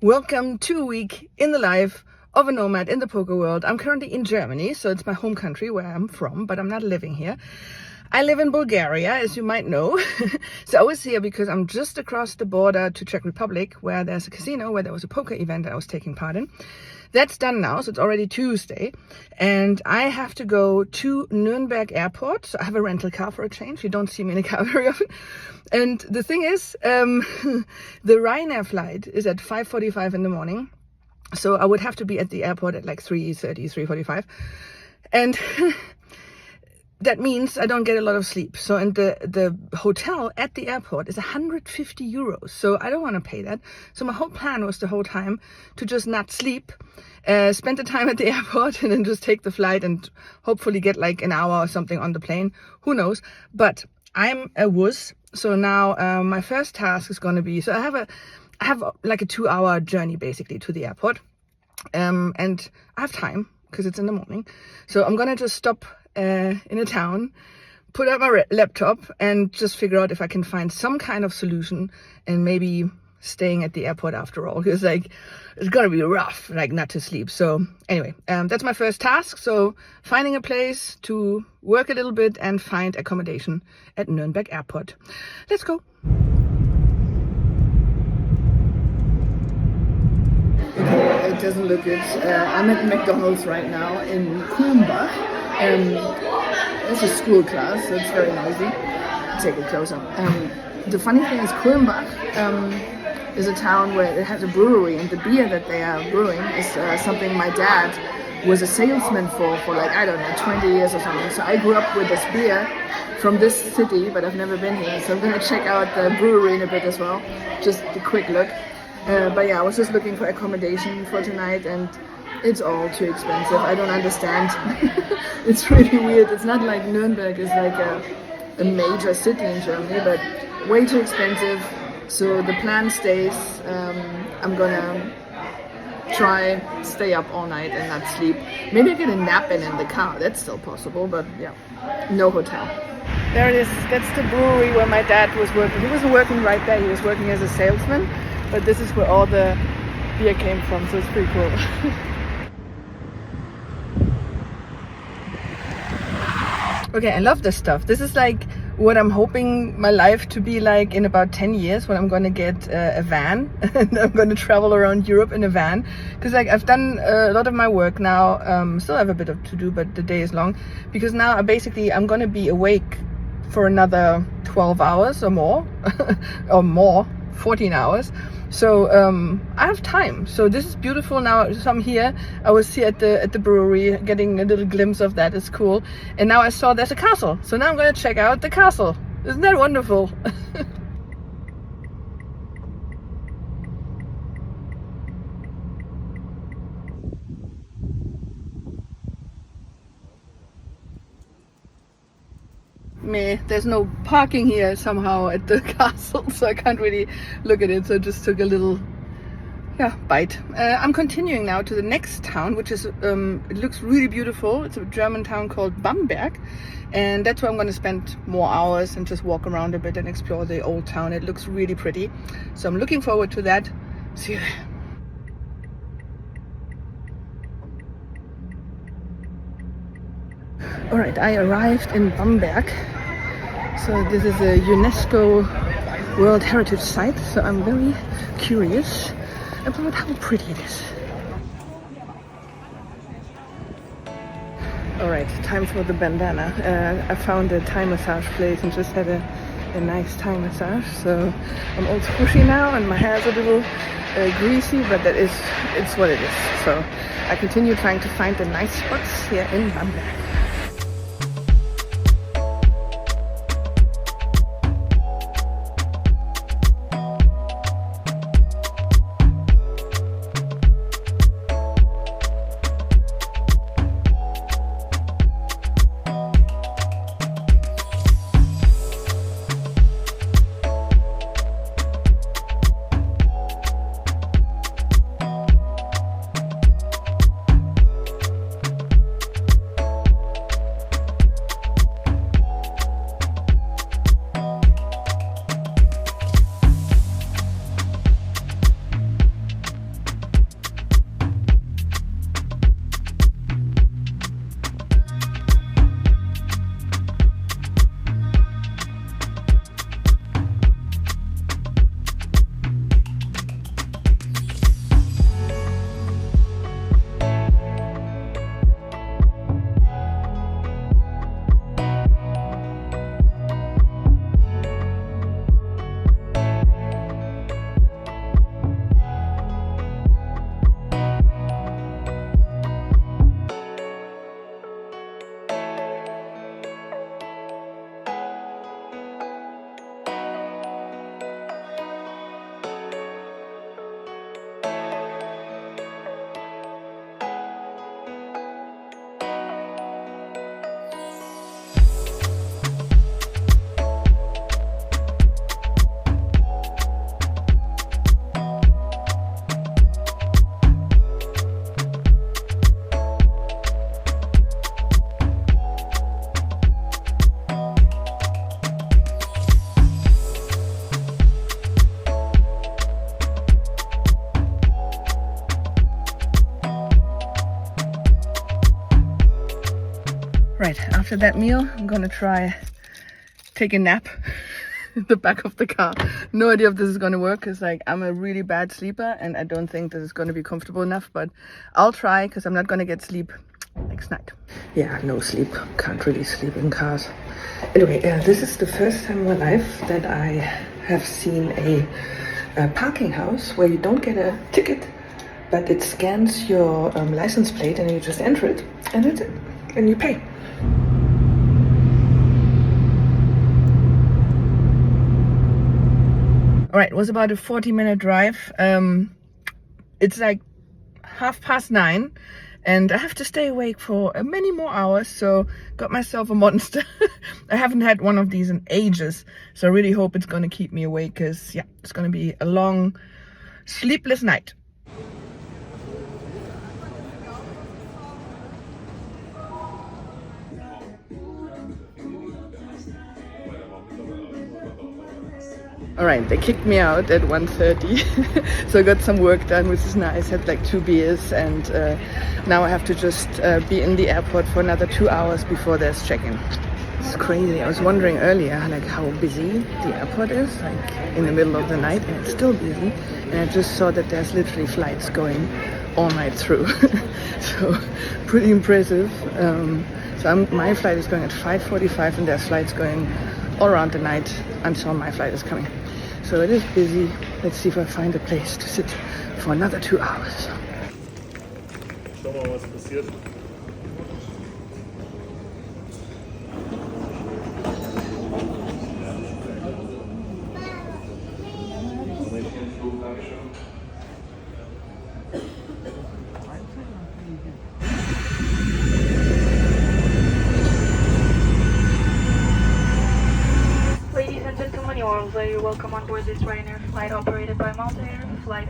Welcome to a week in the life of a nomad in the poker world. I'm currently in Germany, so it's my home country where I'm from, but I'm not living here. I live in Bulgaria, as you might know. So I was here because I'm just across the border to Czech Republic, where there's a casino where there was a poker event that I was taking part in. That's done now, so it's already Tuesday, and I have to go to Nuremberg airport. So I have a rental car for a change. You don't see me in a car very often. And the thing is, the Ryanair flight is at 5:45 in the morning. So I would have to be at the airport at like 3:30, 3:45. And that means I don't get a lot of sleep. So, and the hotel at the airport is 150 euros. So I don't want to pay that. So my whole plan was the whole time to just not sleep, spend the time at the airport and then just take the flight and hopefully get like an hour or something on the plane. Who knows? But I'm a wuss. So now my first task is going to be, so I have like a 2-hour journey basically to the airport. And I have time because it's in the morning. So I'm going to just stop in a town, put up my laptop and just figure out if I can find some kind of solution and maybe staying at the airport after all, because like it's gonna be rough like not to sleep. So anyway, that's my first task. So finding a place to work a little bit and find accommodation at Nuremberg airport. Let's go. Okay, it doesn't look good. I'm at McDonald's right now in Kulmbach. It's a school class, so it's very noisy. Take it closer. The funny thing is Kulmbach is a town where it has a brewery, and the beer that they are brewing is something my dad was a salesman for like, I don't know, 20 years or something. So I grew up with this beer from this city, but I've never been here. So I'm going to check out the brewery in a bit as well. Just a quick look. But yeah, I was just looking for accommodation for tonight and it's all too expensive. I don't understand. It's really weird. It's not like Nuremberg is like a major city in Germany, but way too expensive. So the plan stays. I'm gonna try stay up all night and not sleep. Maybe I get a nap in the car. That's still possible, but yeah, no hotel. There it is. That's the brewery where my dad was working. He wasn't working right there. He was working as a salesman, but this is where all the beer came from. So it's pretty cool. Okay, I love this stuff. This is like what I'm hoping my life to be like in about 10 years when I'm going to get a van and I'm going to travel around Europe in a van. Because like I've done a lot of my work now, still have a bit of to do, but the day is long. Because now I'm going to be awake for another 12 hours or more, 14 hours. So I have time. So this is beautiful now. So I'm here. I was here at the brewery getting a little glimpse of that. It's cool. And now I saw there's a castle. So now I'm going to check out the castle. Isn't that wonderful? Meh, there's no parking here somehow at the castle, so I can't really look at it. So I just took a little bite. I'm continuing now to the next town, which is it looks really beautiful. It's a German town called Bamberg, and that's where I'm going to spend more hours and just walk around a bit and explore the old town. It looks really pretty, so I'm looking forward to that. See you there. Alright, I arrived in Bamberg. So this is a UNESCO World Heritage Site, so I'm very curious about how pretty it is. Alright, time for the bandana. I found a Thai massage place and just had a nice Thai massage. So I'm all squishy now and my hair is a little greasy, but it's what it is. So I continue trying to find the nice spots here in Bamberg. Right, after that meal, I'm gonna try take a nap in the back of the car. No idea if this is gonna work, because like I'm a really bad sleeper and I don't think this is gonna be comfortable enough, but I'll try because I'm not gonna get sleep next night. Yeah, no sleep. Can't really sleep in cars. Anyway, this is the first time in my life that I have seen a parking house where you don't get a ticket, but it scans your license plate and you just enter it and that's it, and you pay. All right, it was about a 40-minute drive. It's like 9:30 and I have to stay awake for many more hours, so got myself a Monster. I haven't had one of these in ages, so I really hope it's gonna keep me awake, because yeah, it's gonna be a long, sleepless night. All right, they kicked me out at 1:30, so I got some work done, which is nice. Had like 2 beers, and now I have to just be in the airport for another 2 hours before there's check-in. It's crazy. I was wondering earlier like how busy the airport is, like in the middle of the night, and it's still busy. And I just saw that there's literally flights going all night through, so pretty impressive. My flight is going at 5:45, and there's flights going all around the night until my flight is coming. So it is busy. Let's see if I find a place to sit for another 2 hours. Schau mal, was passiert. Ladies and gentlemen, you are very welcome on board this Ryanair flight operated by Malta Air. Flight